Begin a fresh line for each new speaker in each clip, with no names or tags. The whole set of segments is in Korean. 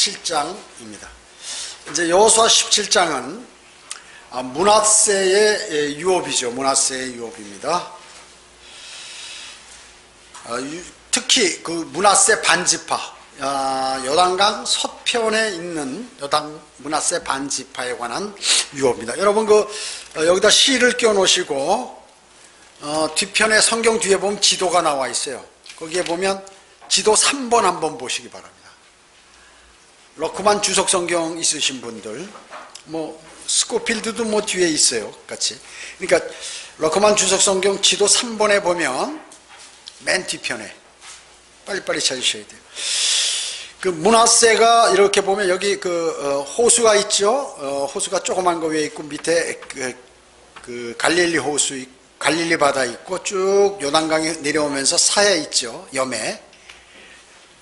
17장입니다. 이제 여호수아 17장은 므낫세의 유업이죠. 므낫세의 유업입니다. 특히 그 므낫세 반지파, 요단강 서편에 있는 므낫세 반지파에 관한 유업입니다. 여러분 여기다 시를 끼워 놓으시고 뒤편에 성경 뒤에 보면 지도가 나와 있어요. 거기에 보면 지도 3번 한번 보시기 바랍니다. 러크만 주석 성경 있으신 분들, 스코필드도 뒤에 있어요, 같이. 그러니까 러크만 주석 성경 지도 3번에 보면 맨 뒤편에 빨리빨리 찾으셔야 돼요. 그 므낫세가 이렇게 보면 여기 호수가 있죠. 호수가 조그만 거 위에 있고 밑에 그 갈릴리 호수, 갈릴리 바다 있고 쭉 요단강이 내려오면서 사해 있죠. 염해.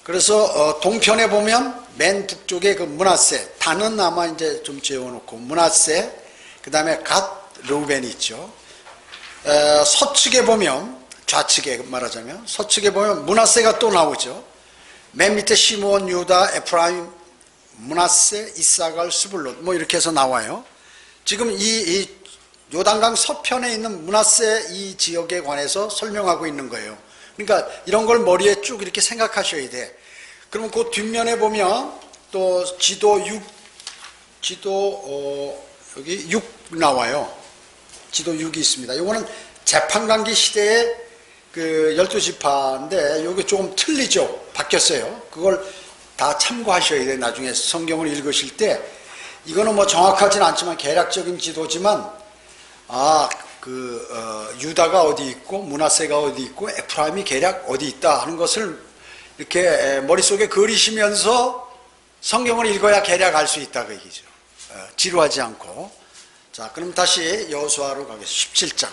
그래서 동편에 보면 맨 북쪽에 그 므낫세, 단은 아마 이제 좀 지어놓고 므낫세, 그 다음에 갓 르우벤이 있죠. 서측에 보면, 좌측에 말하자면 서측에 보면 므낫세가 또 나오죠. 맨 밑에 시므온, 유다, 에프라임, 므낫세, 이사갈, 스불론 이렇게 해서 나와요. 지금 이 요단강 서편에 있는 므낫세 이 지역에 관해서 설명하고 있는 거예요. 그러니까 이런 걸 머리에 쭉 이렇게 생각하셔야 돼. 그러면 그 뒷면에 보면 또 지도 6, 여기 6 나와요. 지도 6이 있습니다. 이거는 재판관기 시대의 그 12지파인데 여기 조금 틀리죠. 바뀌었어요. 그걸 다 참고하셔야 돼요. 나중에 성경을 읽으실 때. 이거는 정확하진 않지만 계략적인 지도지만 유다가 어디 있고 므낫세가 어디 있고 에프라임이 계략 어디 있다 하는 것을 이렇게 머릿속에 그리시면서 성경을 읽어야 계략 알 수 있다 그 얘기죠. 지루하지 않고. 자, 그럼 다시 여호수아로 가겠습니다. 17장.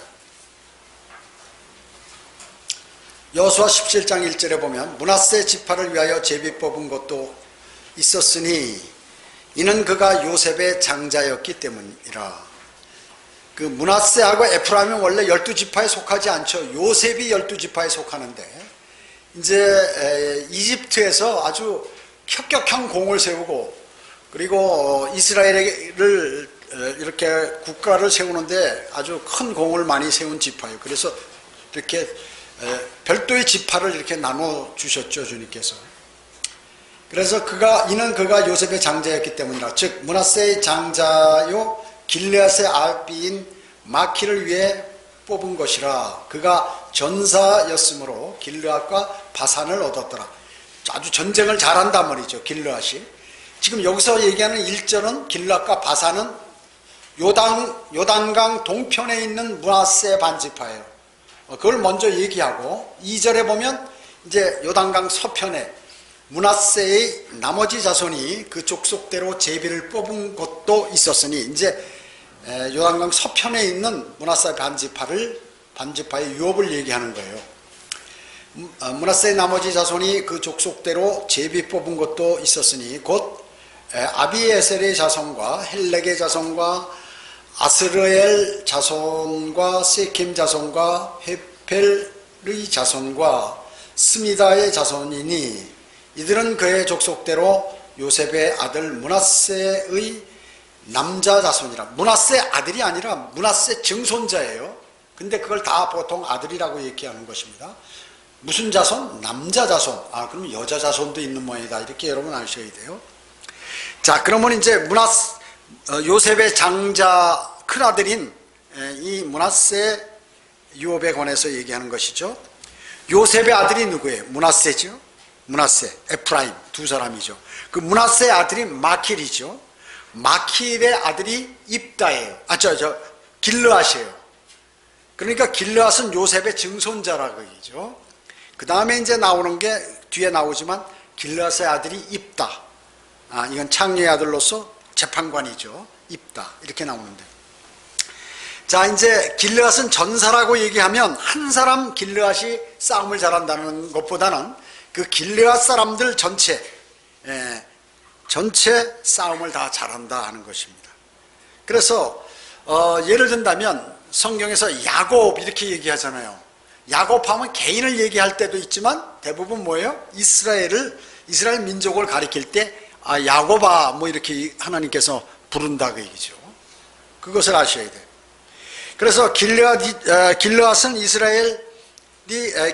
여호수아 17장 1절에 보면 므낫세 지파를 위하여 제비 뽑은 것도 있었으니 이는 그가 요셉의 장자였기 때문이라. 그 므낫세하고 에프라임은 원래 12지파에 속하지 않죠. 요셉이 12지파에 속하는데 이제 이집트에서 아주 혁혁한 공을 세우고 그리고 이스라엘을 이렇게 국가를 세우는데 아주 큰 공을 많이 세운 지파예요. 그래서 이렇게 별도의 지파를 이렇게 나눠 주셨죠, 주님께서. 그래서 이는 그가 요셉의 장자였기 때문이라. 즉 므낫세의 장자요 길르앗의 아비인 마키를 위해 뽑은 것이라. 그가 전사였으므로 길르앗과 바산을 얻었더라. 아주 전쟁을 잘한단 말이죠, 길르앗이. 지금 여기서 얘기하는 1절은 길르앗과 바산은 요단강 동편에 있는 므낫세 반지파예요. 그걸 먼저 얘기하고 2절에 보면 이제 요단강 서편에 므낫세의 나머지 자손이 그 족속대로 제비를 뽑은 것도 있었으니 이제 요단강 서편에 있는 므낫세 반지파의 유업을 얘기하는 거예요. 므낫세의 나머지 자손이 그 족속대로 제비 뽑은 것도 있었으니 곧 아비에셀의 자손과 헬렉의 자손과 아스르엘 자손과 세켐 자손과 헤펠의 자손과 스미다의 자손이니 이들은 그의 족속대로 요셉의 아들 므낫세의 남자 자손이라. 므낫세 아들이 아니라 므낫세 증손자예요. 근데 그걸 다 보통 아들이라고 얘기하는 것입니다. 무슨 자손? 남자 자손. 그럼 여자 자손도 있는 모양이다. 이렇게 여러분 아셔야 돼요. 자, 그러면 이제 요셉의 장자 큰아들인 이 므낫세 유업에 관해서 얘기하는 것이죠. 요셉의 아들이 누구예요? 므낫세죠. 므낫세, 에프라임 두 사람이죠. 그 므낫세의 아들이 마킬이죠. 마킬의 아들이 입다예요. 길르앗이에요. 그러니까 길르앗은 요셉의 증손자라고 얘기죠. 그 다음에 이제 나오는 게 뒤에 나오지만 길르앗의 아들이 입다. 이건 창녀의 아들로서 재판관이죠. 입다. 이렇게 나오는데. 자, 이제 길르앗은 전사라고 얘기하면 한 사람 길르앗이 싸움을 잘한다는 것보다는 그 길르앗 사람들 전체 싸움을 다 잘한다 하는 것입니다. 그래서 예를 든다면 성경에서 야곱 이렇게 얘기하잖아요. 야곱하면 개인을 얘기할 때도 있지만 대부분 뭐예요? 이스라엘 민족을 가리킬 때 야곱아 뭐 이렇게 하나님께서 부른다 그 얘기죠. 그것을 아셔야 돼요. 그래서 길르앗은 이스라엘이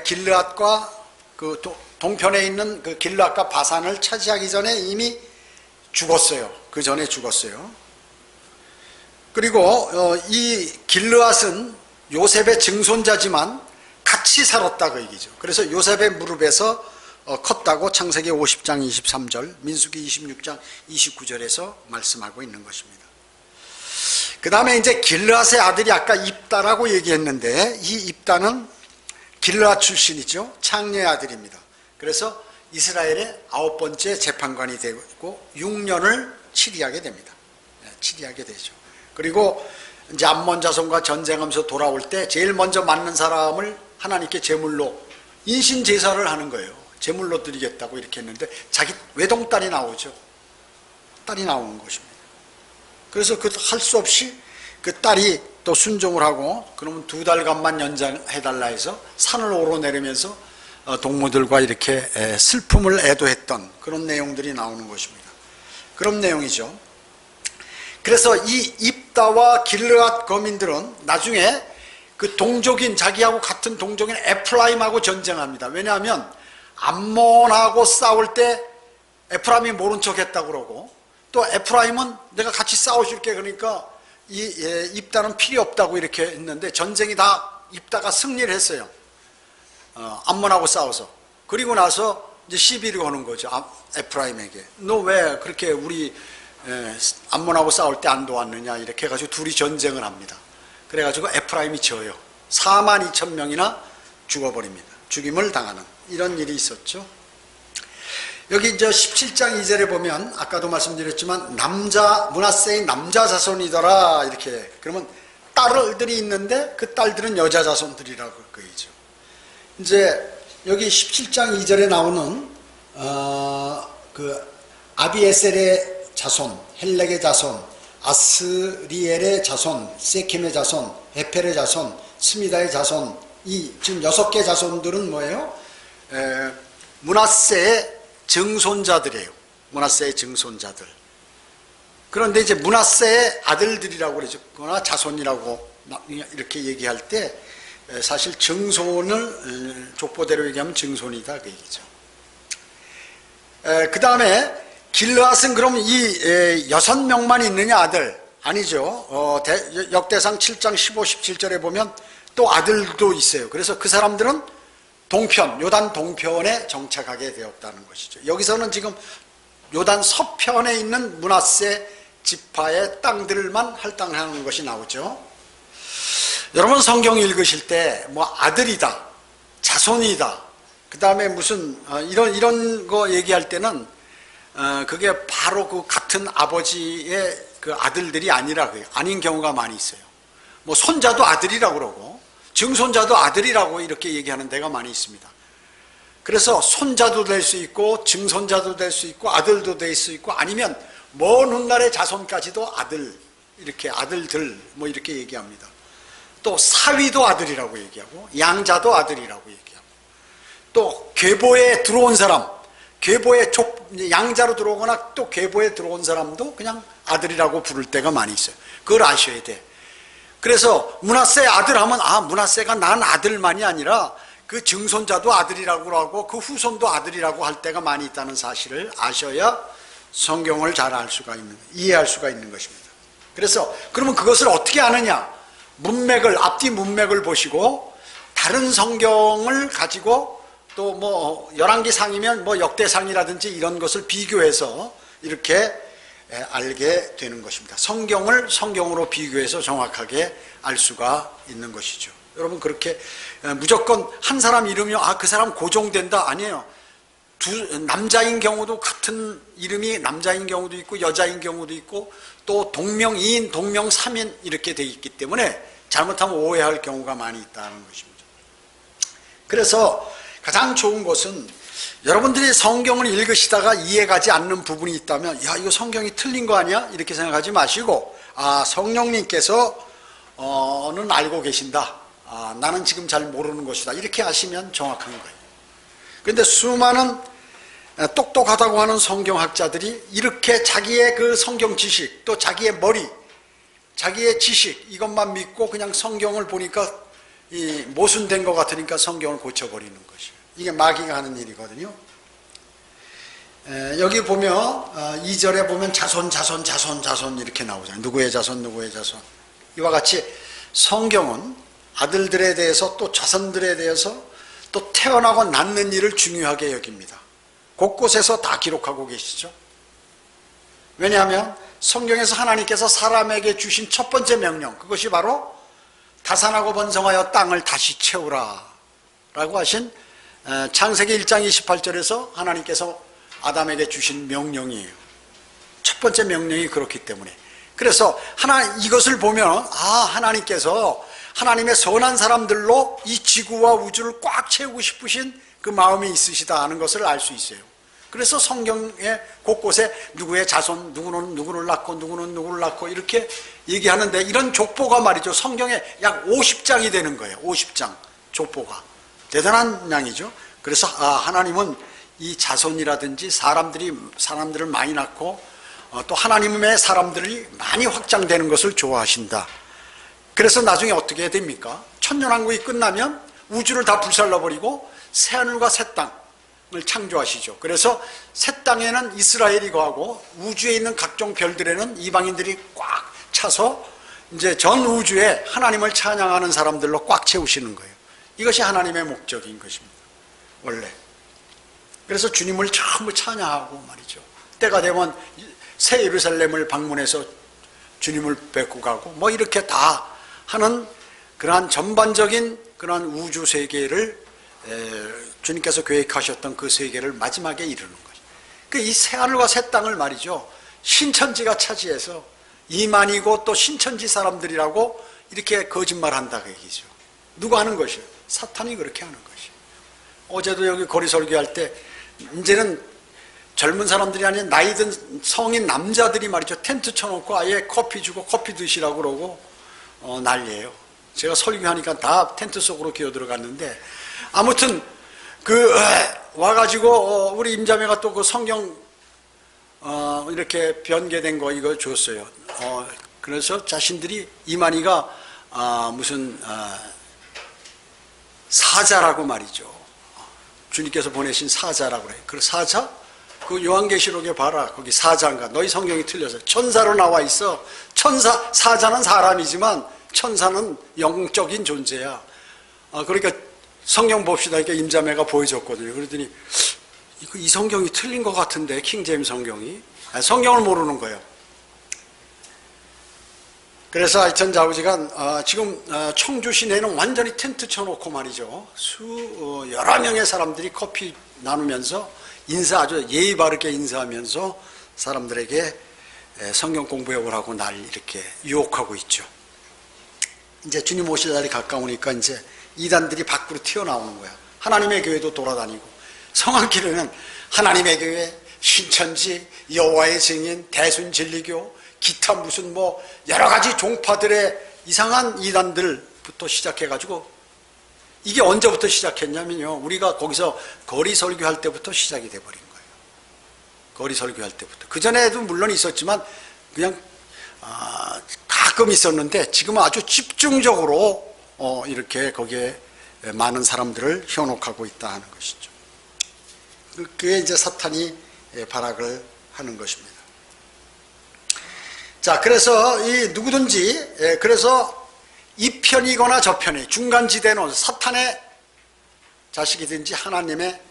길르앗과 그 동편에 있는 그 길르앗과 바산을 차지하기 전에 이미 죽었어요. 그 전에 죽었어요. 그리고 이 길르앗은 요셉의 증손자지만 같이 살았다 그 얘기죠. 그래서 요셉의 무릎에서 컸다고 창세기 50장 23절, 민수기 26장 29절에서 말씀하고 있는 것입니다. 그 다음에 이제 길르앗의 아들이 아까 입다라고 얘기했는데, 이 입다는 길르앗 출신이죠. 창녀의 아들입니다. 그래서 이스라엘의 9번째 재판관이 되고 6년을 치리하게 됩니다. 치리하게 되죠. 그리고 이제 암몬 자손과 전쟁하면서 돌아올 때 제일 먼저 맞는 사람을 하나님께 제물로 인신 제사를 하는 거예요. 제물로 드리겠다고 이렇게 했는데 자기 외동딸이 나오죠. 딸이 나오는 것입니다. 그래서 그 할 수 없이 그 딸이 또 순종을 하고, 그러면 2달간만 연장해달라 해서 산을 오르내리면서 동무들과 이렇게 슬픔을 애도했던 그런 내용들이 나오는 것입니다. 그런 내용이죠. 그래서 이 입다와 길르앗 거민들은 나중에 그 동족인, 자기하고 같은 동족인 에프라임하고 전쟁합니다. 왜냐하면 암몬하고 싸울 때 에프라임이 모른 척 했다고 그러고, 또 에프라임은 내가 같이 싸워줄게 그러니까 이 입다는 필요 없다고 이렇게 했는데, 전쟁이 다 입다가 승리를 했어요. 암몬하고 싸워서. 그리고 나서 이제 시비를 거는 거죠. 에프라임에게. 너 왜 그렇게 우리 암몬하고 싸울 때 안 도왔느냐 이렇게 해가지고 둘이 전쟁을 합니다. 그래가지고 에프라임이 져요. 42,000명이나 죽어버립니다. 죽임을 당하는 이런 일이 있었죠. 여기 이제 17장 2절에 보면 아까도 말씀드렸지만 므낫세의 남자 자손이더라 이렇게. 그러면 딸들이 있는데 그 딸들은 여자 자손들이라고 그러죠. 이제 여기 17장 2절에 나오는 그 아비에셀의 자손, 헬렉의 자손, 아스리엘의 자손, 세켐의 자손, 에펠의 자손, 스미다의 자손, 이 지금 6개 자손들은 뭐예요? 므낫세의 증손자들이에요. 므낫세의 증손자들. 그런데 이제 므낫세의 아들들이라고 그러거나 자손이라고 이렇게 얘기할 때 사실 증손을 족보대로 얘기하면 증손이다 그 얘기죠. 그 다음에 길르앗은 그럼 이 6명만 있느냐 아들? 아니죠. 역대상 7장 15, 17절에 보면 또 아들도 있어요. 그래서 그 사람들은 동편, 요단 동편에 정착하게 되었다는 것이죠. 여기서는 지금 요단 서편에 있는 므낫세 지파의 땅들만 할당하는 것이 나오죠. 여러분 성경 읽으실 때 뭐 아들이다, 자손이다, 그 다음에 무슨 이런 거 얘기할 때는 그게 바로 그 같은 아버지의 그 아들들이 아닌 경우가 많이 있어요. 뭐 손자도 아들이라고 그러고 증손자도 아들이라고 이렇게 얘기하는 데가 많이 있습니다. 그래서 손자도 될 수 있고 증손자도 될 수 있고 아들도 될 수 있고, 아니면 먼 훗날의 자손까지도 아들, 이렇게 아들들 뭐 이렇게 얘기합니다. 또 사위도 아들이라고 얘기하고 양자도 아들이라고 얘기하고, 또 계보에 들어온 사람, 계보에 양자로 들어오거나 또 계보에 들어온 사람도 그냥 아들이라고 부를 때가 많이 있어요. 그걸 아셔야 돼. 그래서 므낫세 아들 하면 므낫세가 난 아들만이 아니라 그 증손자도 아들이라고 하고 그 후손도 아들이라고 할 때가 많이 있다는 사실을 아셔야 성경을 잘 이해할 수가 있는 것입니다. 그래서 그러면 그것을 어떻게 아느냐? 앞뒤 문맥을 보시고 다른 성경을 가지고 또 뭐 열왕기상이면 뭐 역대상이라든지 이런 것을 비교해서 이렇게 알게 되는 것입니다. 성경을 성경으로 비교해서 정확하게 알 수가 있는 것이죠. 여러분 그렇게 무조건 한 사람 이름이요, 그 사람 고정된다, 아니에요. 남자인 경우도 같은 이름이 남자인 경우도 있고 여자인 경우도 있고 또 동명이인, 동명삼인 이렇게 돼 있기 때문에 잘못하면 오해할 경우가 많이 있다는 것입니다. 그래서 가장 좋은 것은 여러분들이 성경을 읽으시다가 이해가지 않는 부분이 있다면 이거 성경이 틀린 거 아니야? 이렇게 생각하지 마시고 성령님께서는 알고 계신다. 나는 지금 잘 모르는 것이다. 이렇게 하시면 정확한 거예요. 그런데 수많은 똑똑하다고 하는 성경학자들이 이렇게 자기의 그 성경 지식, 또 자기의 머리, 자기의 지식 이것만 믿고 그냥 성경을 보니까 모순된 것 같으니까 성경을 고쳐버리는 것이에요. 이게 마귀가 하는 일이거든요. 여기 보면 2절에 보면 자손 이렇게 나오잖아요. 누구의 자손 이와 같이 성경은 아들들에 대해서 또 자손들에 대해서 또 태어나고 낳는 일을 중요하게 여깁니다. 곳곳에서 다 기록하고 계시죠. 왜냐하면 성경에서 하나님께서 사람에게 주신 첫 번째 명령, 그것이 바로 다산하고 번성하여 땅을 다시 채우라 라고 하신 창세기 1장 28절에서 하나님께서 아담에게 주신 명령이에요. 첫 번째 명령이 그렇기 때문에. 그래서 이것을 보면 하나님께서 하나님의 선한 사람들로 이 지구와 우주를 꽉 채우고 싶으신 그 마음이 있으시다 하는 것을 알 수 있어요. 그래서 성경의 곳곳에 누구의 자손, 누구는 누구를 낳고 누구는 누구를 낳고 이렇게 얘기하는데, 이런 족보가 말이죠, 성경에 약 50장이 되는 거예요. 50장 족보가 대단한 양이죠. 그래서 하나님은 이 자손이라든지 사람들을 많이 낳고 또 하나님의 사람들이 많이 확장되는 것을 좋아하신다. 그래서 나중에 어떻게 됩니까? 천년왕국이 끝나면 우주를 다 불살라버리고 새하늘과 새 땅을 창조하시죠. 그래서 새 땅에는 이스라엘이 거하고 우주에 있는 각종 별들에는 이방인들이 꽉 차서 이제 전 우주에 하나님을 찬양하는 사람들로 꽉 채우시는 거예요. 이것이 하나님의 목적인 것입니다, 원래. 그래서 주님을 전부 찬양하고 말이죠. 때가 되면 새 예루살렘을 방문해서 주님을 뵙고 가고 뭐 이렇게 다 하는 그러한 전반적인 그러한 우주 세계를 주님께서 계획하셨던 그 세계를 마지막에 이루는 거죠. 이 새하늘과 새 땅을 말이죠, 신천지가 차지해서 이만이고 또 신천지 사람들이라고 이렇게 거짓말한다 그 얘기죠. 누가 하는 것이에요? 사탄이 그렇게 하는 것이에요. 어제도 여기 거리 설교할 때 이제는 젊은 사람들이 아니라 나이 든 성인 남자들이 말이죠, 텐트 쳐놓고 아예 커피 주고 커피 드시라고 그러고 난리예요. 제가 설교하니까 다 텐트 속으로 기어 들어갔는데, 아무튼 와가지고 우리 임자매가 또 그 성경 이렇게 변개된 거 이거 줬어요. 그래서 자신들이 이만희가 무슨 사자라고 말이죠. 주님께서 보내신 사자라고 그래요. 그 사자? 그 요한계시록에 봐라. 거기 사자인가? 너희 성경이 틀려서 천사로 나와 있어. 사자는 사람이지만 천사는 영적인 존재야. 그러니까 성경 봅시다. 그러니까 임자매가 보여줬거든요. 그러더니 이 성경이 틀린 것 같은데, 킹제임스 성경이. 성경을 모르는 거예요. 그래서 하여튼 아버지가 지금 청주 시내는 완전히 텐트 쳐놓고 말이죠, 여러 명의 사람들이 커피 나누면서 아주 예의 바르게 인사하면서 사람들에게 성경 공부욕을 하고 날 이렇게 유혹하고 있죠. 이제 주님 오실 날이 가까우니까 이제 이단들이 밖으로 튀어나오는 거야. 하나님의 교회도 돌아다니고, 성안길에는 하나님의 교회, 신천지, 여호와의 증인, 대순진리교, 기타 무슨 뭐 여러 가지 종파들의 이상한 이단들부터 시작해가지고, 이게 언제부터 시작했냐면요, 우리가 거기서 거리 설교할 때부터 시작이 돼버린 거예요. 거리 설교할 때부터. 그전에도 물론 있었지만 그냥 가끔 있었는데, 지금은 아주 집중적으로 이렇게 거기에 많은 사람들을 현혹하고 있다 하는 것이죠. 그게 이제 사탄이 발악을 하는 것입니다. 자, 그래서 이 누구든지, 그래서 이 편이거나 저 편이 중간지대는 사탄의 자식이든지 하나님의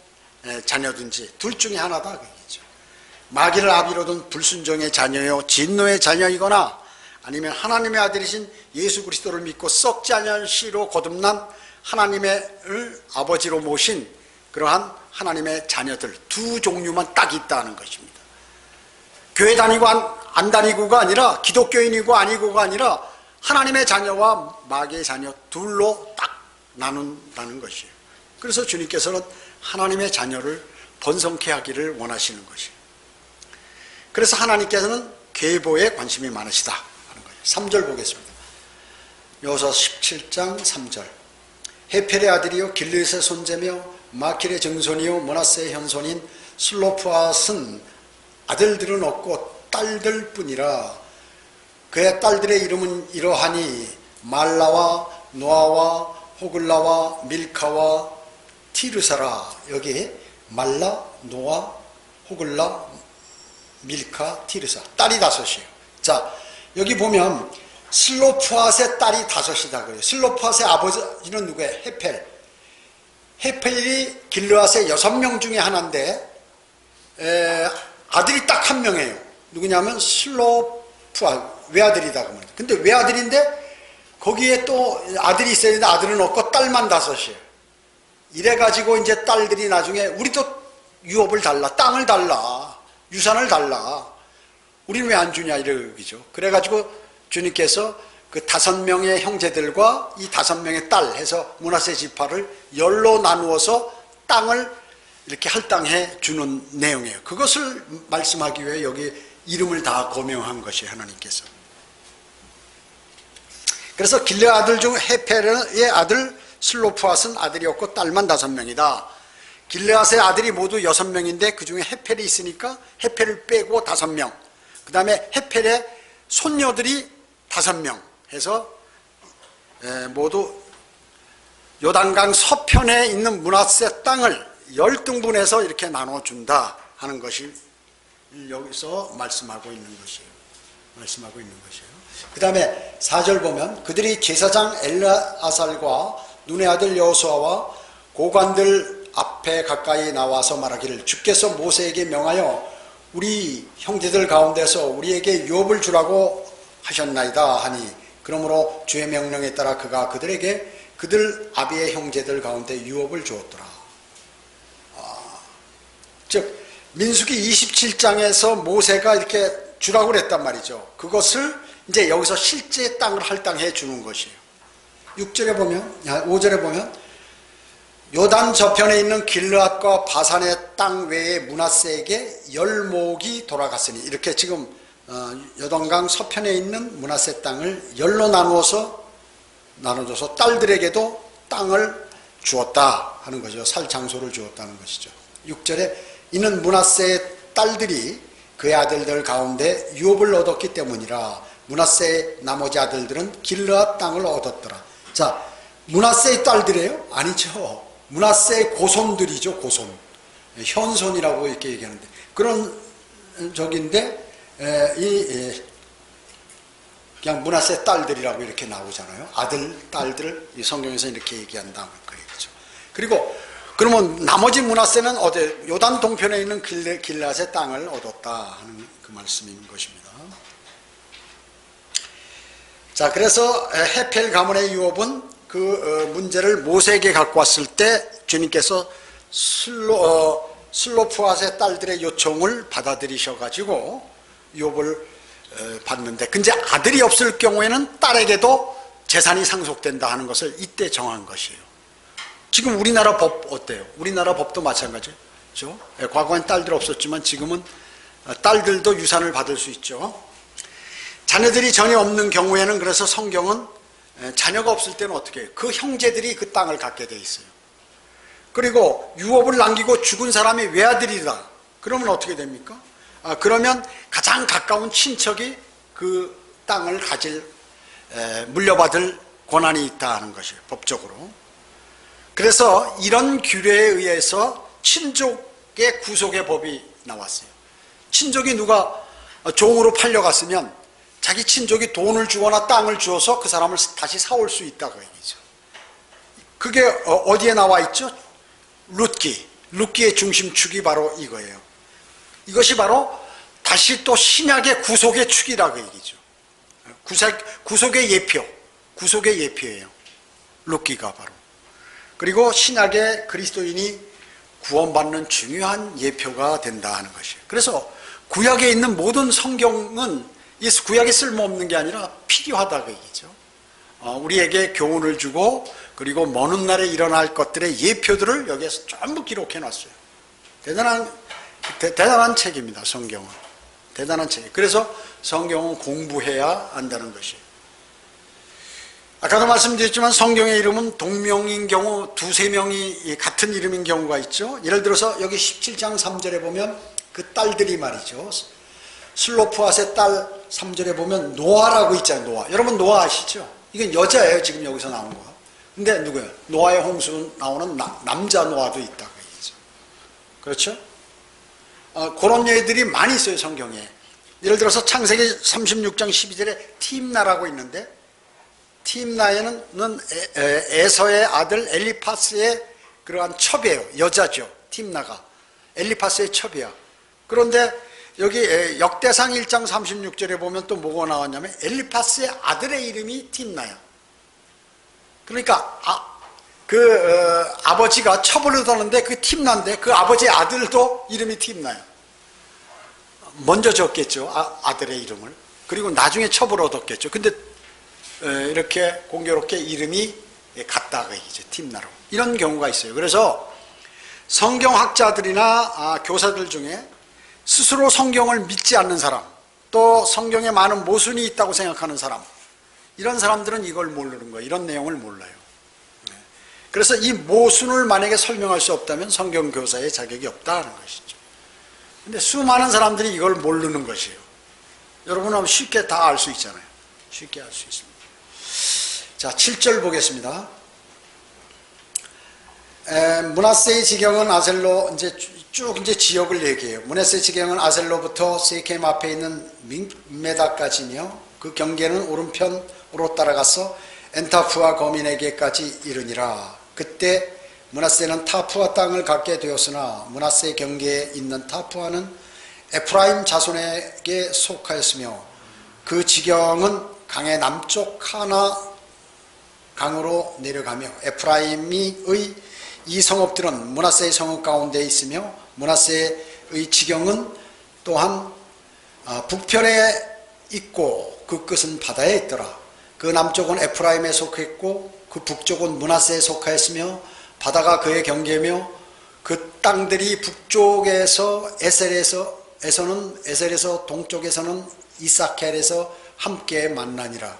자녀든지 둘 중에 하나다 그 얘기죠. 마귀를 아비로 둔 불순종의 자녀요 진노의 자녀이거나 아니면 하나님의 아들이신 예수 그리스도를 믿고 썩지 아니할 씨로 거듭난 하나님의 아버지로 모신 그러한 하나님의 자녀들 두 종류만 딱 있다는 것입니다. 교회 다니고 안 다니고가 아니라, 기독교인이고 아니고가 아니라 하나님의 자녀와 마귀의 자녀 둘로 딱 나눈다는 것이에요. 그래서 주님께서는 하나님의 자녀를 번성케 하기를 원하시는 것이에요. 그래서 하나님께서는 계보에 관심이 많으시다 하는 거예요. 3절 보겠습니다. 여호수아 17장 3절. 헤펠의 아들이요 길르앗의 손자며 마킬의 증손이요 므낫세의 현손인 슬로프앗은 아들들은 없고 딸들뿐이라 그의 딸들의 이름은 이러하니 말라와 노아와 호글라와 밀카와 티르사라. 여기 말라, 노아, 호글라, 밀카, 티르사. 딸이 5이에요. 자, 여기 보면 슬로프앗의 딸이 5이다 그래요. 슬로프앗의 아버지는 누구예요? 헤펠. 헤펠이 길르앗의 6명 중에 하나인데 아들이 딱 1명이에요. 누구냐면 슬로프앗. 외아들이다 그러면. 근데 외아들인데 거기에 또 아들이 있어야 되는데 아들은 없고 딸만 5이에요. 이래가지고 이제 딸들이 나중에 우리도 유업을 달라, 땅을 달라, 유산을 달라. 우리는 왜 안 주냐 이러기죠. 그래가지고 주님께서 그 5명의 형제들과 이 5명의 딸 해서 므낫세 지파를 열로 나누어서 땅을 이렇게 할당해 주는 내용이에요. 그것을 말씀하기 위해 여기 이름을 다 고명한 것이 하나님께서. 그래서 길르 아들 중 헤펠의 아들 슬로프앗은 아들이 없고 딸만 5명이다. 길르앗의 아들이 모두 6명인데 그 중에 헤펠이 있으니까 헤펠을 빼고 5명. 그 다음에 헤펠의 손녀들이 5명 해서 모두 요단강 서편에 있는 므낫세 땅을 10등분해서 이렇게 나눠준다 하는 것이 여기서 말씀하고 있는 것이에요. 그 다음에 4절 보면 그들이 제사장 엘르아살과 눈의 아들 여호수아와 고관들 앞에 가까이 나와서 말하기를 주께서 모세에게 명하여 우리 형제들 가운데서 우리에게 유업을 주라고 하셨나이다 하니 그러므로 주의 명령에 따라 그가 그들에게 그들 아비의 형제들 가운데 유업을 주었더라. 즉 민수기 27장에서 모세가 이렇게 주라고 그랬단 말이죠. 그것을 이제 여기서 실제 땅을 할당해 주는 것이에요. 6절에 보면, 5절에 보면 요단 저편에 있는 길르앗과 바산의 땅 외에 므낫세에게 열목이 돌아갔으니 이렇게 지금 요단강 서편에 있는 므낫세 땅을 열로 나눠줘서 딸들에게도 땅을 주었다 하는 거죠. 살 장소를 주었다는 것이죠. 6절에 이는 므낫세의 딸들이 그의 아들들 가운데 유업을 얻었기 때문이라. 므낫세의 나머지 아들들은 길르앗 땅을 얻었더라. 자, 므낫세의 딸들이에요? 아니죠. 므낫세의 고손들이죠. 고손, 현손이라고 이렇게 얘기하는데 그런 적인데 그냥 므낫세 딸들이라고 이렇게 나오잖아요. 아들, 딸들 이 성경에서 이렇게 얘기한다 그렇죠. 그리고 그러면 나머지 므낫세는 어디 요단 동편에 있는 길르앗의 땅을 얻었다 하는 그 말씀인 것입니다. 자, 그래서 헤펠 가문의 유업은 그 문제를 모세에게 갖고 왔을 때 주님께서 슬로프앗의 딸들의 요청을 받아들이셔가지고 유업을 받는데, 근데 아들이 없을 경우에는 딸에게도 재산이 상속된다 하는 것을 이때 정한 것이에요. 지금 우리나라 법 어때요? 우리나라 법도 마찬가지죠. 과거엔 딸들 없었지만 지금은 딸들도 유산을 받을 수 있죠. 자녀들이 전혀 없는 경우에는 그래서 성경은 자녀가 없을 때는 어떻게 해요? 그 형제들이 그 땅을 갖게 돼 있어요. 그리고 유업을 남기고 죽은 사람이 외아들이다. 그러면 어떻게 됩니까? 그러면 가장 가까운 친척이 그 땅을 물려받을 권한이 있다는 것이에요. 법적으로. 그래서 이런 규례에 의해서 친족의 구속의 법이 나왔어요. 친족이 누가 종으로 팔려갔으면 자기 친족이 돈을 주거나 땅을 주어서 그 사람을 다시 사올 수 있다고 얘기죠. 그게 어디에 나와 있죠? 룻기의 중심축이 바로 이거예요. 이것이 바로 다시 또 신약의 구속의 축이라고 얘기죠. 구속의 예표예요. 룻기가 바로. 그리고 신약의 그리스도인이 구원받는 중요한 예표가 된다 하는 것이에요. 그래서 구약에 있는 모든 성경은 이 구약이 쓸모없는 게 아니라 필요하다고 얘기죠. 우리에게 교훈을 주고 그리고 먼 훗날에 일어날 것들의 예표들을 여기에서 전부 기록해 놨어요. 대단한 책입니다. 성경은. 대단한 책. 그래서 성경은 공부해야 안다는 것이에요. 아까도 말씀드렸지만 성경의 이름은 동명인 경우 두세 명이 같은 이름인 경우가 있죠. 예를 들어서 여기 17장 3절에 보면 그 딸들이 말이죠. 슬로프앗의 딸 3절에 보면 노아라고 있잖아요. 노아. 여러분 노아 아시죠? 이건 여자예요. 지금 여기서 나온 거. 근데 누구예요? 노아의 홍수 나오는 남자 노아도 있다. 그 얘기죠. 그렇죠? 그런 예들이 많이 있어요. 성경에. 예를 들어서 창세기 36장 12절에 팀나라고 있는데 팀나에는 에서의 아들 엘리파스의 그러한 첩이에요. 여자죠. 팀나가. 엘리파스의 첩이야. 그런데 여기 역대상 1장 36절에 보면 또 뭐가 나왔냐면 엘리파스의 아들의 이름이 팀나야. 그러니까 아버지가 첩을 얻었는데 그 팀나인데 그 아버지의 아들도 이름이 팀나야. 먼저 졌겠죠. 아들의 이름을. 그리고 나중에 첩을 얻었겠죠. 근데 이렇게 공교롭게 이름이 같다가 이제 팀나로 이런 경우가 있어요. 그래서 성경학자들이나 교사들 중에 스스로 성경을 믿지 않는 사람, 또 성경에 많은 모순이 있다고 생각하는 사람, 이런 사람들은 이걸 모르는 거예요. 이런 내용을 몰라요. 그래서 이 모순을 만약에 설명할 수 없다면 성경 교사의 자격이 없다는 것이죠. 근데 수많은 사람들이 이걸 모르는 것이에요. 여러분은 쉽게 다 알 수 있잖아요. 쉽게 알 수 있습니다. 자, 7절 보겠습니다. 므낫세의 지경은 아셀로 쭉 지역을 얘기해요. 므낫세의 지경은 아셀로부터 세겜 앞에 있는 믹메다까지며 그 경계는 오른편으로 따라가서 엔타프와 거민에게까지 이르니라. 그때 므낫세는 타푸아 땅을 갖게 되었으나 므낫세 경계에 있는 타푸아는 에프라임 자손에게 속하였으며 그 지경은 강의 남쪽 하나 강으로 내려가며 에프라임의 이 성읍들은 므낫세의 성읍 가운데 있으며 므낫세의 지경은 또한 북편에 있고 그 끝은 바다에 있더라. 그 남쪽은 에프라임에 속했고 그 북쪽은 므낫세에 속하였으며 바다가 그의 경계며 그 땅들이 북쪽에서 에셀에서 동쪽에서는 이사켈에서 함께 만나니라.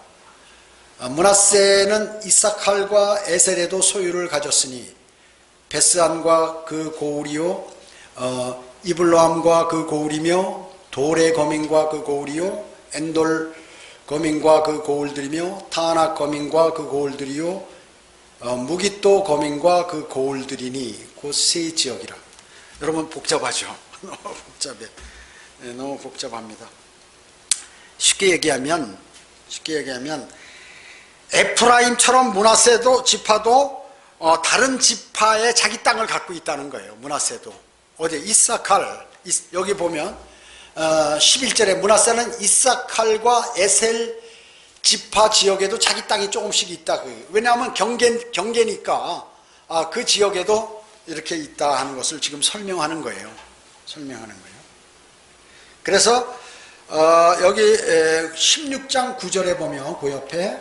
므낫세는 이사칼과 에셀에도 소유를 가졌으니 베스안과 그 고울이요 이블로함과 그 고울이며 돌의 거민과 그 고울이요 엔돌 거민과 그 고울들이며 타낙 거민과 그 고울들이요 무깃도 거민과 그 고울들이니 그 세 지역이라. 여러분 복잡하죠? 너무 복잡해. 네, 너무 복잡합니다. 쉽게 얘기하면 에프라임처럼 므낫세도 지파도 다른 지파의 자기 땅을 갖고 있다는 거예요. 므낫세도 어디 이사칼 여기 보면 11절에 므낫세는 이사칼과 에셀 지파 지역에도 자기 땅이 조금씩 있다. 왜냐하면 경계니까 그 지역에도 이렇게 있다 하는 것을 지금 설명하는 거예요. 그래서 여기 16장 9절에 보면 그 옆에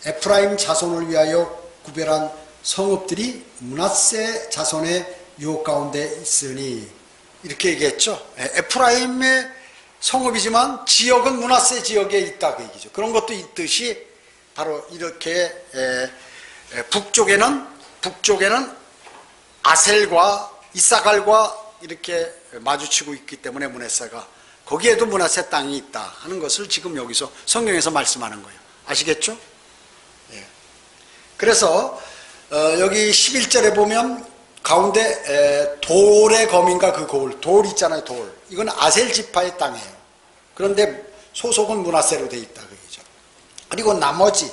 에프라임 자손을 위하여 구별한 성읍들이 므낫세 자손의 유혹 가운데 있으니 이렇게 얘기했죠. 에프라임의 성읍이지만 지역은 므낫세 지역에 있다 그 얘기죠. 그런 것도 있듯이 바로 이렇게 북쪽에는 아셀과 이사갈과 이렇게 마주치고 있기 때문에 므낫세가 거기에도 므낫세 땅이 있다 하는 것을 지금 여기서 성경에서 말씀하는 거예요. 아시겠죠? 예. 그래서 여기 11절에 보면 가운데 돌의 거민과 그 고울, 돌 있잖아요. 돌. 이건 아셀 지파의 땅이에요. 그런데 소속은 므낫세로 되어 있다 그 얘기죠. 그리고 나머지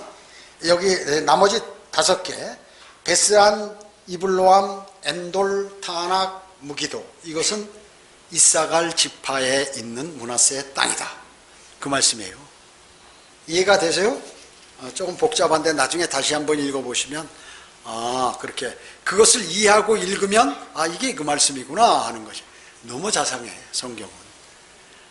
5개 베스안, 이블로암, 엔돌, 타낙, 무기도 이것은 이사갈 지파에 있는 므낫세의 땅이다 그 말씀이에요. 이해가 되세요? 조금 복잡한데 나중에 다시 한번 읽어보시면 그렇게 그것을 이해하고 읽으면 이게 그 말씀이구나 하는 것이. 너무 자상해 성경은.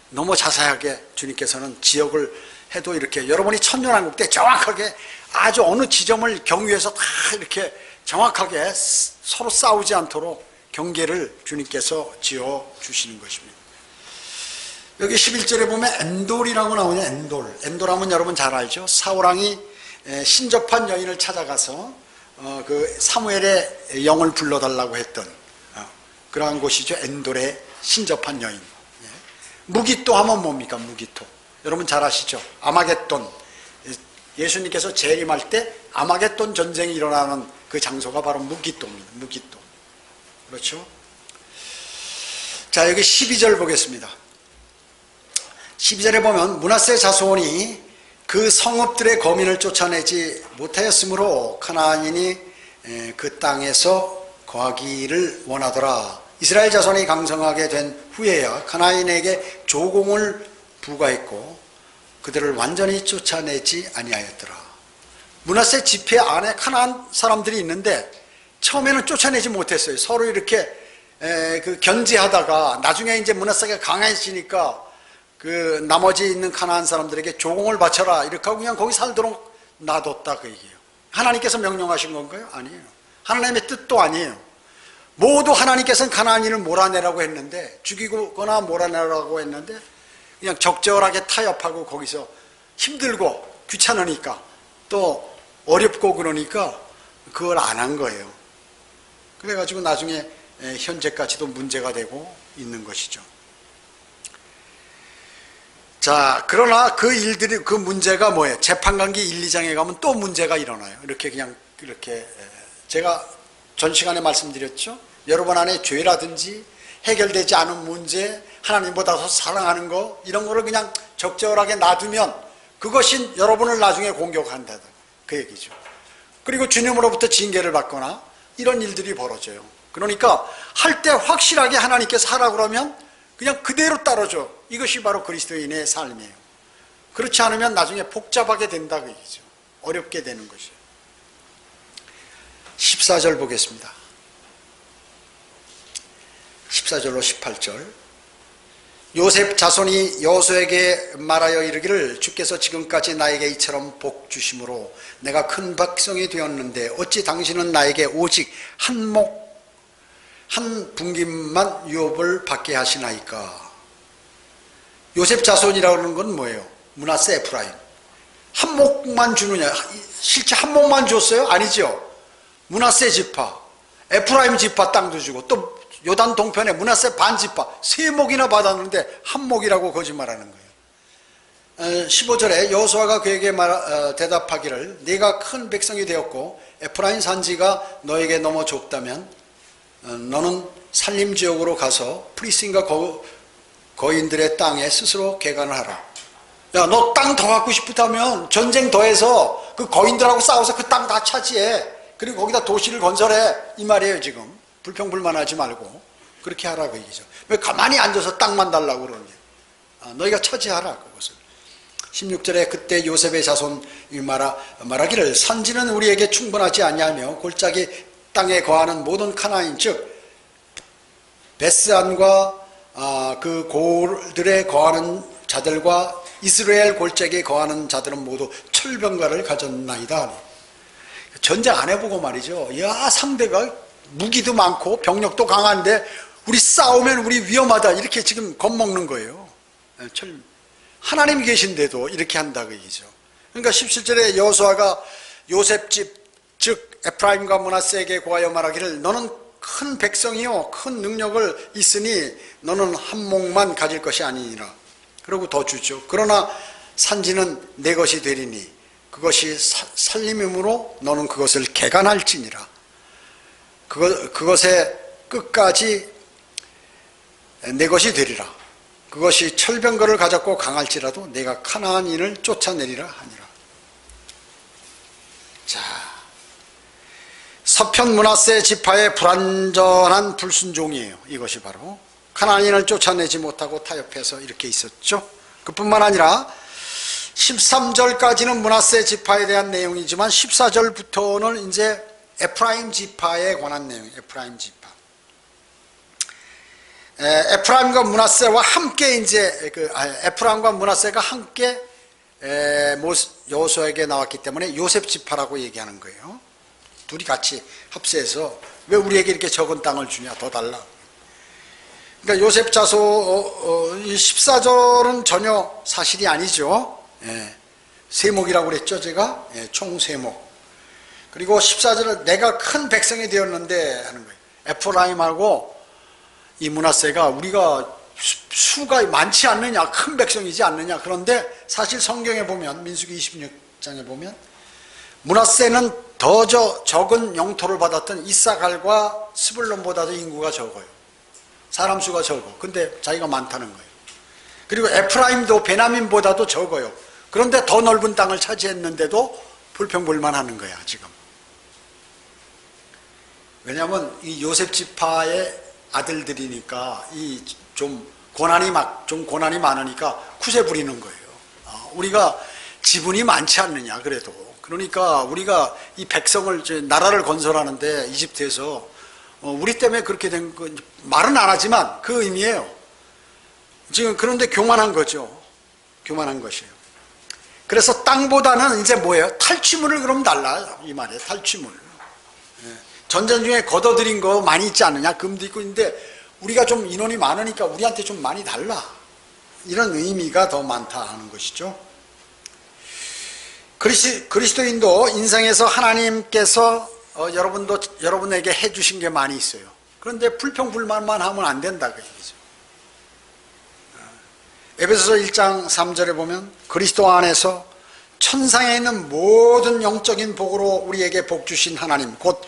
너무 자세하게 주님께서는 지역을 해도 이렇게 여러분이 천년왕국 때 정확하게 아주 어느 지점을 경유해서 다 이렇게 정확하게 서로 싸우지 않도록 경계를 주님께서 지어주시는 것입니다. 여기 11절에 보면 엔돌이라고 나오냐. 엔돌하면 여러분 잘 알죠. 사울왕이 신접한 여인을 찾아가서 그 사무엘의 영을 불러달라고 했던 그러한 곳이죠. 엔돌의 신접한 여인. 무기토 하면 뭡니까? 무기토. 여러분 잘 아시죠? 아마겟돈. 예수님께서 재림할 때 아마겟돈 전쟁이 일어나는 그 장소가 바로 무기토입니다. 무기토. 그렇죠? 자, 여기 12절 보겠습니다. 12절에 보면 므낫세 자손이 그 성읍들의 거민을 쫓아내지 못하였으므로 가나안인이 그 땅에서 거하기를 원하더라. 이스라엘 자손이 강성하게 된 후에야 가나안인에게 조공을 부과했고 그들을 완전히 쫓아내지 아니하였더라. 므낫세 지파 안에 가나안 사람들이 있는데 처음에는 쫓아내지 못했어요. 서로 이렇게 그 견제하다가 나중에 이제 므낫세가 강해지니까 그 나머지 있는 가나안 사람들에게 조공을 바쳐라 이렇게 하고 그냥 거기 살도록 놔뒀다 그 얘기예요. 하나님께서 명령하신 건가요? 아니에요. 하나님의 뜻도 아니에요. 모두 하나님께서는 가나안인을 몰아내라고 했는데 죽이거나 몰아내라고 했는데 그냥 적절하게 타협하고 거기서 힘들고 귀찮으니까 또 어렵고 그러니까 그걸 안 한 거예요. 그래가지고 나중에 현재까지도 문제가 되고 있는 것이죠. 자, 그러나 그 일들이, 그 문제가 뭐예요? 재판관기 1, 2장에 가면 또 문제가 일어나요. 이렇게 그냥, 이렇게, 제가 전 시간에 말씀드렸죠? 여러분 안에 죄라든지 해결되지 않은 문제, 하나님보다 더 사랑하는 거, 이런 거를 그냥 적절하게 놔두면 그것이 여러분을 나중에 공격한다. 그 얘기죠. 그리고 주님으로부터 징계를 받거나 이런 일들이 벌어져요. 그러니까 할 때 확실하게 하나님께서 하라고 그러면 그냥 그대로 따라줘. 이것이 바로 그리스도인의 삶이에요. 그렇지 않으면 나중에 복잡하게 된다 그 얘기죠. 어렵게 되는 것이에요. 14절 보겠습니다. 14절로 18절. 요셉 자손이 여호수아에게 말하여 이르기를 주께서 지금까지 나에게 이처럼 복 주심으로 내가 큰 백성이 되었는데 어찌 당신은 나에게 오직 한 분깃만 유업을 받게 하시나이까. 요셉 자손이라고 하는 건 뭐예요? 므낫세, 에프라임. 한 목만 주느냐? 실제 한 목만 줬어요? 아니죠. 므낫세 지파, 에프라임 지파 땅도 주고 또 요단 동편에 므낫세 반 지파 3목이나 받았는데 한 목이라고 거짓말하는 거예요. 15절에 여호수아가 그에게 대답하기를 네가 큰 백성이 되었고 에프라임 산지가 너에게 너무 좁다면 너는 산림지역으로 가서 프리스인과 거인들의 땅에 스스로 개간을 하라. 야, 너 땅 더 갖고 싶다면 전쟁 더해서 그 거인들하고 싸워서 그 땅 다 차지해. 그리고 거기다 도시를 건설해. 이 말이에요 지금. 불평불만하지 말고 그렇게 하라고 얘기죠. 왜 가만히 앉아서 땅만 달라고 그러냐. 너희가 차지하라 그것을. 16절에 그때 요셉의 자손이 말하기를 산지는 우리에게 충분하지 아니하며 골짜기 땅에 거하는 모든 카나인 즉 베스안과 그 골들에 거하는 자들과 이스라엘 골짜기에 거하는 자들은 모두 철병가를 가졌나이다. 전쟁 안 해보고 말이죠. 야, 상대가 무기도 많고 병력도 강한데 우리 싸우면 우리 위험하다 이렇게 지금 겁먹는 거예요. 하나님이 계신데도 이렇게 한다 그 얘기죠. 그러니까 17절에 여호수아가 요셉 집 즉 에프라임과 므낫세에게 고하여 말하기를 너는 큰 백성이요 큰 능력을 있으니 너는 한 목만 가질 것이 아니니라. 그러고 더 주죠. 그러나 산지는 내 것이 되리니 그것이 살림이므로 너는 그것을 개간할지니라. 그것의 끝까지 내 것이 되리라. 그것이 철병거를 가졌고 강할지라도 내가 가나안인을 쫓아내리라 하니라. 자, 서편 므낫세 지파의 불완전한 불순종이에요. 이것이 바로 가나안인을 쫓아내지 못하고 타협해서 이렇게 있었죠. 그뿐만 아니라 13절까지는 므낫세 지파에 대한 내용이지만 14절부터는 이제 에프라임 지파에 관한 내용. 에프라임 지파. 에프라임과 므낫세와 함께 이제 에프라임과 므낫세가 함께 여호수아에게 나왔기 때문에 요셉 지파라고 얘기하는 거예요. 둘이 같이 합세해서 왜 우리에게 이렇게 적은 땅을 주냐, 더 달라. 그러니까 요셉 자손 14절은 전혀 사실이 아니죠. 세목이라고 그랬죠, 제가? 예, 총 세목. 그리고 14절은 내가 큰 백성이 되었는데 하는 거예요. 에프라임하고 이 므낫세가 우리가 수가 많지 않느냐, 큰 백성이지 않느냐. 그런데 사실 성경에 보면, 민수기 26장에 보면 므낫세는 더 적은 영토를 받았던 이사갈과 스불론보다도 인구가 적어요. 사람 수가 적어. 근데 자기가 많다는 거예요. 그리고 에프라임도 베냐민보다도 적어요. 그런데 더 넓은 땅을 차지했는데도 불평불만하는 거야, 지금. 왜냐하면 이 요셉 지파의 아들들이니까 좀 고난이 많으니까 쿠세 부리는 거예요. 우리가 지분이 많지 않느냐, 그래도. 그러니까 우리가 이 백성을, 나라를 건설하는데 이집트에서 우리 때문에 그렇게 된 거, 말은 안 하지만 그 의미예요. 지금 그런데 교만한 거죠. 교만한 것이에요. 그래서 땅보다는 이제 뭐예요? 탈취물을 그럼 달라. 이 말이에요. 탈취물. 전쟁 중에 걷어들인 거 많이 있지 않느냐? 금도 있고 있는데 우리가 좀 인원이 많으니까 우리한테 좀 많이 달라. 이런 의미가 더 많다 하는 것이죠. 그리스도인도 인생에서 하나님께서 여러분에게 해주신 게 많이 있어요. 그런데 불평불만만 하면 안 된다 그 얘기죠. 에베소서 1장 3절에 보면 그리스도 안에서 천상에 있는 모든 영적인 복으로 우리에게 복 주신 하나님 곧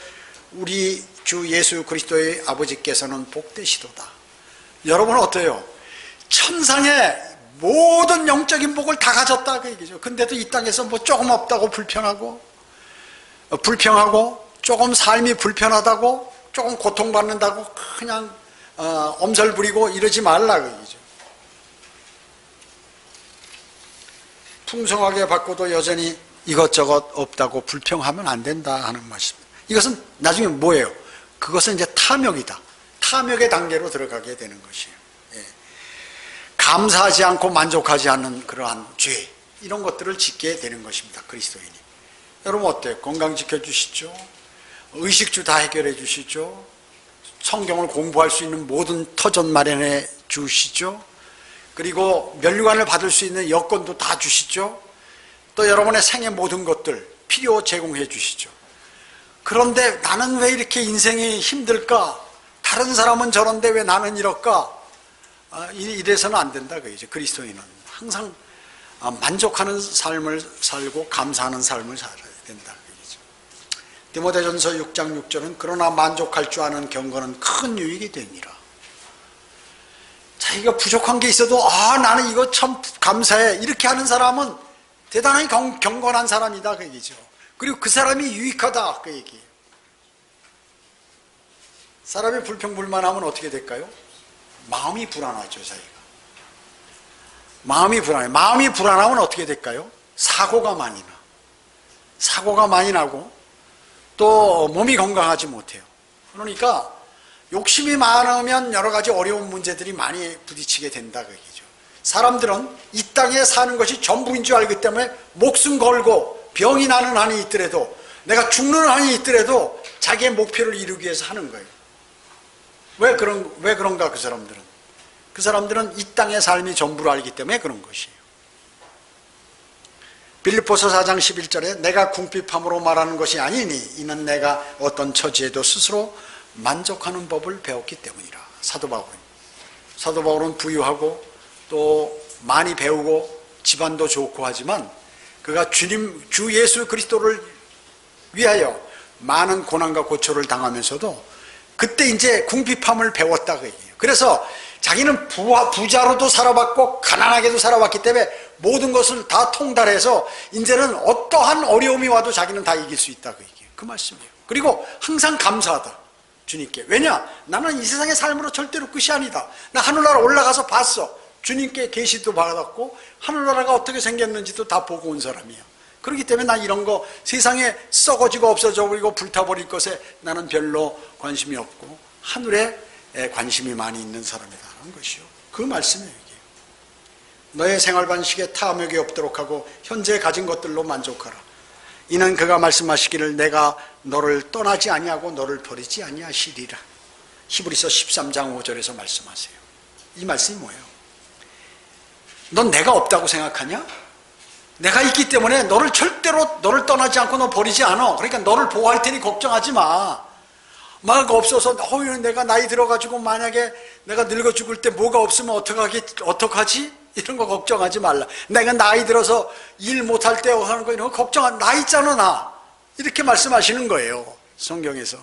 우리 주 예수 그리스도의 아버지께서는 복되시도다. 여러분은 어때요? 천상에 모든 영적인 복을 다 가졌다 그 얘기죠. 근데도 이 땅에서 뭐 조금 없다고 불평하고 조금 삶이 불편하다고 조금 고통받는다고 그냥 엄살 부리고 이러지 말라 그 얘기죠. 풍성하게 받고도 여전히 이것저것 없다고 불평하면 안 된다 하는 말씀입니다. 이것은 나중에 뭐예요? 그것은 이제 탐욕이다. 탐욕의 단계로 들어가게 되는 것이에요. 예. 감사하지 않고 만족하지 않는 그러한 죄, 이런 것들을 짓게 되는 것입니다. 그리스도인이. 여러분 어때요? 건강 지켜주시죠? 의식주 다 해결해 주시죠? 성경을 공부할 수 있는 모든 터전 마련해 주시죠? 그리고 면류관을 받을 수 있는 여건도 다 주시죠? 또 여러분의 생애 모든 것들 필요 제공해 주시죠. 그런데 나는 왜 이렇게 인생이 힘들까? 다른 사람은 저런데 왜 나는 이럴까? 이래서는 안 된다 그죠. 그리스도인은 항상 만족하는 삶을 살고 감사하는 삶을 살아야 된다 그죠. 디모데전서 6장 6절은 그러나 만족할 줄 아는 경건은 큰 유익이 되니라. 자기가 부족한 게 있어도 나는 이거 참 감사해 이렇게 하는 사람은 대단히 경건한 사람이다 그 얘기죠. 그리고 그 사람이 유익하다 그 얘기예요. 사람이 불평불만하면 어떻게 될까요? 마음이 불안하죠. 자기가 마음이 불안해. 마음이 불안하면 어떻게 될까요? 사고가 많이 나고 또 몸이 건강하지 못해요. 그러니까 욕심이 많으면 여러 가지 어려운 문제들이 많이 부딪히게 된다 그 얘기죠. 사람들은 이 땅에 사는 것이 전부인 줄 알기 때문에 목숨 걸고 병이 나는 한이 있더라도 내가 죽는 한이 있더라도 자기의 목표를 이루기 위해서 하는 거예요. 왜 그런가 그 사람들은 이 땅의 삶이 전부를 알기 때문에 그런 것이에요. 빌립보서 4장 11절에 내가 궁핍함으로 말하는 것이 아니니 이는 내가 어떤 처지에도 스스로 만족하는 법을 배웠기 때문이라. 사도 바울은 부유하고 또 많이 배우고 집안도 좋고 하지만 그가 주 예수 그리스도를 위하여 많은 고난과 고초를 당하면서도 그때 이제 궁핍함을 배웠다 그 얘기예요. 그래서 자기는 부자로도 살아봤고 가난하게도 살아봤기 때문에 모든 것을 다 통달해서 이제는 어떠한 어려움이 와도 자기는 다 이길 수 있다 그 얘기예요. 그 말씀이에요. 그리고 항상 감사하다 주님께. 왜냐? 나는 이 세상의 삶으로 절대로 끝이 아니다. 나 하늘나라 올라가서 봤어. 주님께 계시도 받았고 하늘나라가 어떻게 생겼는지도 다 보고 온 사람이야. 그렇기 때문에 나 이런 거 세상에 썩어지고 없어져 버리고 불타버릴 것에 나는 별로 관심이 없고 하늘에 관심이 많이 있는 사람이라는 것이요. 그 말씀이에요. 이게. 너의 생활 방식에 탐욕이 없도록 하고 현재 가진 것들로 만족하라. 이는 그가 말씀하시기를 내가 너를 떠나지 아니하고 너를 버리지 아니하시리라. 히브리서 13장 5절에서 말씀하세요. 이 말씀이 뭐예요? 넌 내가 없다고 생각하냐? 내가 있기 때문에 너를 절대로 너를 떠나지 않고 너 버리지 않아. 그러니까 너를 보호할 테니 걱정하지 마. 막 없어서 내가 나이 들어가지고 만약에 내가 늙어 죽을 때 뭐가 없으면 어떡하지? 이런 거 걱정하지 말라. 내가 나이 들어서 일 못할 때 하는 거 이런 거 걱정하지. 나 있잖아 나. 이렇게 말씀하시는 거예요. 성경에서.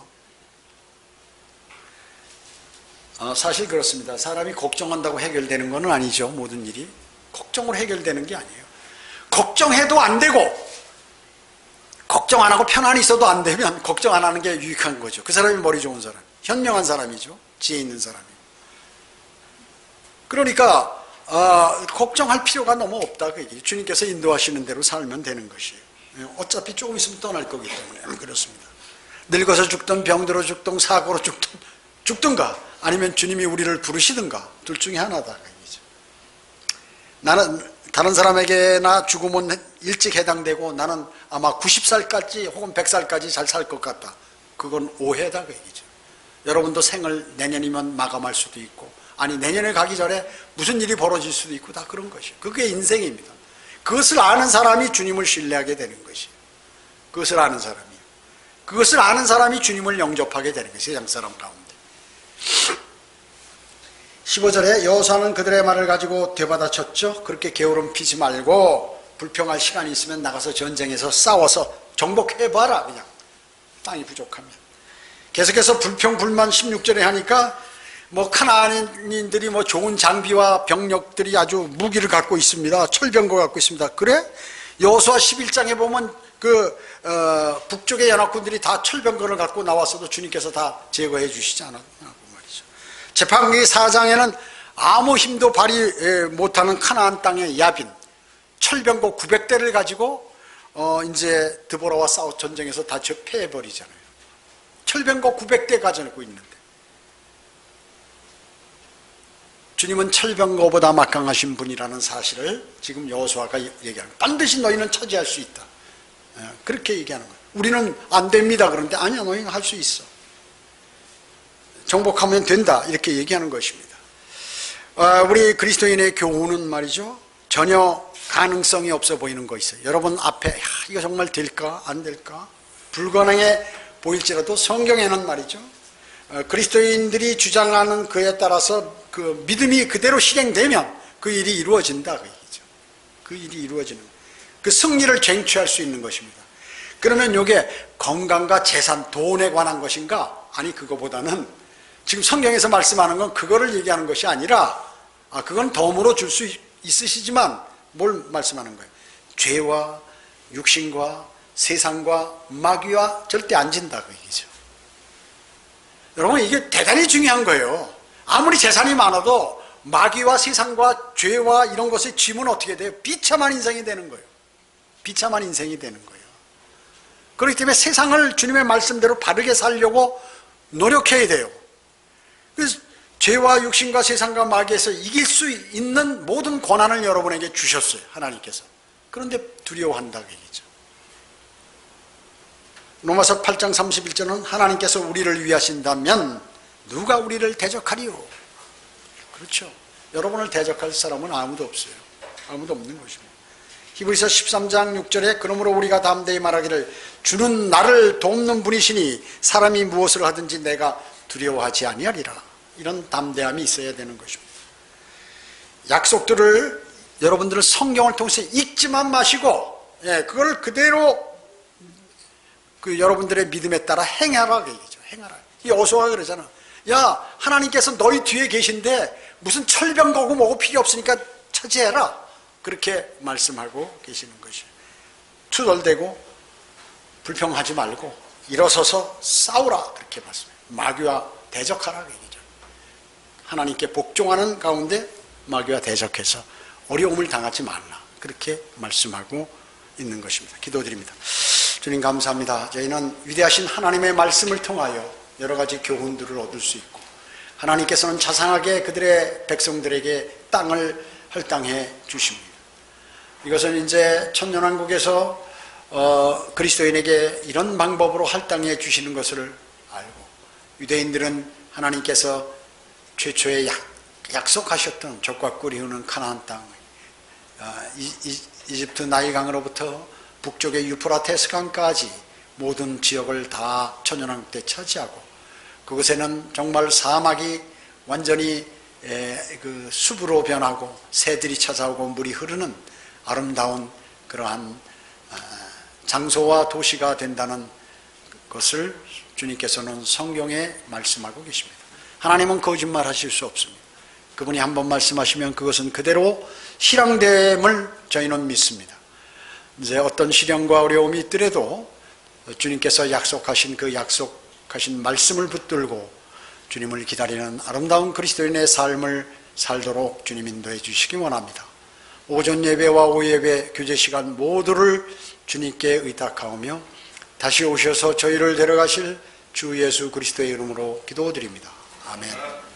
사실 그렇습니다. 사람이 걱정한다고 해결되는 건 아니죠. 모든 일이. 걱정으로 해결되는 게 아니에요. 걱정해도 안 되고 걱정 안 하고 편안히 있어도 안 되면 걱정 안 하는 게 유익한 거죠. 그 사람이 머리 좋은 사람, 현명한 사람이죠. 지혜 있는 사람이. 그러니까 걱정할 필요가 너무 없다. 주님께서 인도하시는 대로 살면 되는 것이에요. 어차피 조금 있으면 떠날 거기 때문에 그렇습니다. 늙어서 죽든 병들어 죽든 사고로 죽든가 아니면 주님이 우리를 부르시든가 둘 중에 하나다. 나는 다른 사람에게나 죽으면 일찍 해당되고 나는 아마 90살까지 혹은 100살까지 잘 살 것 같다. 그건 오해다 그 얘기죠. 여러분도 생을 내년이면 마감할 수도 있고 아니 내년에 가기 전에 무슨 일이 벌어질 수도 있고 다 그런 것이에요. 그게 인생입니다. 그것을 아는 사람이 주님을 신뢰하게 되는 것이에요. 그것을 아는 사람이요. 그것을 아는 사람이 주님을 영접하게 되는 것이에요. 세상 사람 가운데. 15절에 여호수아는 그들의 말을 가지고 되받아쳤죠. 그렇게 게으름 피지 말고 불평할 시간이 있으면 나가서 전쟁에서 싸워서 정복해봐라. 그냥 땅이 부족하면. 계속해서 불평 불만 16절에 하니까 카나안인들이 좋은 장비와 병력들이 아주 무기를 갖고 있습니다. 철병거 갖고 있습니다. 그래? 여호수아 11장에 보면 북쪽의 연합군들이 다 철병거를 갖고 나왔어도 주님께서 다 제거해 주시지 않았냐고 말이죠. 재판기 4장에는 아무 힘도 발휘 못하는 카나안 땅의 야빈 철병거 900대를 가지고 이제 드보라와 싸워 전쟁에서 다 패해버리잖아요. 철병거 900대 가지고 있는데 주님은 철병거보다 막강하신 분이라는 사실을 지금 여호수아가 얘기하는 거예요. 반드시 너희는 차지할 수 있다. 그렇게 얘기하는 거예요. 우리는 안 됩니다. 그런데 아니야, 너희는 할 수 있어. 정복하면 된다. 이렇게 얘기하는 것입니다. 우리 그리스도인의 교훈은 말이죠. 전혀 가능성이 없어 보이는 거 있어요. 여러분 앞에 이거 정말 될까? 안 될까? 불가능해 보일지라도 성경에는 말이죠. 그리스도인들이 주장하는 그에 따라서 그 믿음이 그대로 실행되면 그 일이 이루어진다. 그 얘기죠. 그 일이 이루어지는 거예요. 그 승리를 쟁취할 수 있는 것입니다. 그러면 이게 건강과 재산, 돈에 관한 것인가? 아니, 그거보다는 지금 성경에서 말씀하는 건 그거를 얘기하는 것이 아니라 그건 덤으로 줄 수 있으시지만 뭘 말씀하는 거예요? 죄와 육신과 세상과 마귀와 절대 안 진다 그 얘기죠. 여러분 이게 대단히 중요한 거예요. 아무리 재산이 많아도 마귀와 세상과 죄와 이런 것의 짐은 어떻게 돼요? 비참한 인생이 되는 거예요. 비참한 인생이 되는 거예요. 그렇기 때문에 세상을 주님의 말씀대로 바르게 살려고 노력해야 돼요. 그래서 죄와 육신과 세상과 마귀에서 이길 수 있는 모든 권한을 여러분에게 주셨어요. 하나님께서. 그런데 두려워한다 그 얘기죠. 로마서 8장 31절은 하나님께서 우리를 위하신다면 누가 우리를 대적하리요? 그렇죠. 여러분을 대적할 사람은 아무도 없어요. 아무도 없는 것입니다. 히브리서 13장 6절에 그러므로 우리가 담대히 말하기를 주는 나를 돕는 분이시니 사람이 무엇을 하든지 내가 두려워하지 아니하리라. 이런 담대함이 있어야 되는 것입니다. 약속들을 여러분들은 성경을 통해서 읽지만 마시고 그걸 그대로 여러분들의 믿음에 따라 행하라 얘기죠. 행하라. 이 여호수아가 그러잖아. 야, 하나님께서 너희 뒤에 계신데 무슨 철병거고 뭐고 필요 없으니까 차지해라. 그렇게 말씀하고 계시는 것이에요. 투덜대고 불평하지 말고 일어서서 싸우라. 그렇게 말씀해요. 마귀와 대적하라 얘기죠. 하나님께 복종하는 가운데 마귀와 대적해서 어려움을 당하지 말라. 그렇게 말씀하고 있는 것입니다. 기도드립니다. 주님 감사합니다. 저희는 위대하신 하나님의 말씀을 통하여 여러 가지 교훈들을 얻을 수 있고 하나님께서는 자상하게 그들의 백성들에게 땅을 할당해 주십니다. 이것은 이제 천년왕국에서 그리스도인에게 이런 방법으로 할당해 주시는 것을 알고 유대인들은 하나님께서 최초에 약속하셨던 젖과 꿀이 흐르는 가나안 땅 이집트 나일강으로부터 북쪽의 유프라테스 강까지 모든 지역을 다 천연왕국 때 차지하고, 그곳에는 정말 사막이 완전히 그 숲으로 변하고 새들이 찾아오고 물이 흐르는 아름다운 그러한 장소와 도시가 된다는 것을 주님께서는 성경에 말씀하고 계십니다. 하나님은 거짓말 하실 수 없습니다. 그분이 한번 말씀하시면 그것은 그대로 실행됨을 저희는 믿습니다. 이제 어떤 시련과 어려움이 있더라도 주님께서 약속하신 그 약속하신 말씀을 붙들고 주님을 기다리는 아름다운 그리스도인의 삶을 살도록 주님 인도해 주시기 원합니다. 오전 예배와 오후 예배 교제 시간 모두를 주님께 의탁하오며 다시 오셔서 저희를 데려가실 주 예수 그리스도의 이름으로 기도드립니다. 아멘.